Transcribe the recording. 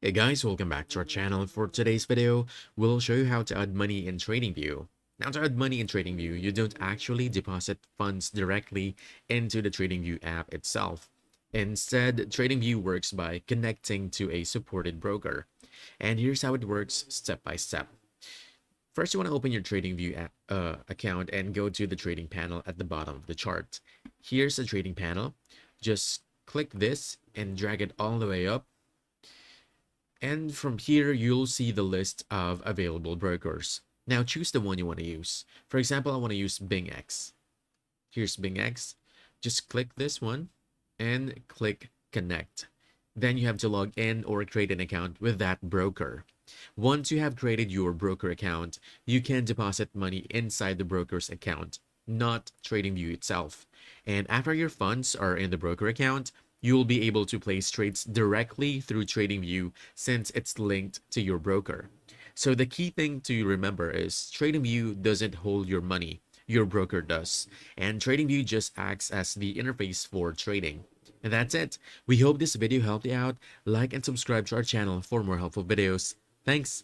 Hey guys, welcome back to our channel. For today's video, we'll show you how to add money in TradingView. Now, to add money in TradingView, you don't actually deposit funds directly into the TradingView app itself. Instead, TradingView works by connecting to a supported broker. And here's how it works step by step. First, you want to open your TradingView account and go to the trading panel at the bottom of the chart. Here's the trading panel. Just click this and drag it all the way up. And from here, you'll see the list of available brokers. Now choose the one you want to use. For example, I want to use BingX. Here's BingX. Just click this one and click connect. Then you have to log in or create an account with that broker. Once you have created your broker account, you can deposit money inside the broker's account, not TradingView itself. And after your funds are in the broker account, you'll be able to place trades directly through TradingView since it's linked to your broker. So the key thing to remember is TradingView doesn't hold your money, your broker does. And TradingView just acts as the interface for trading. And that's it. We hope this video helped you out. Like and subscribe to our channel for more helpful videos. Thanks.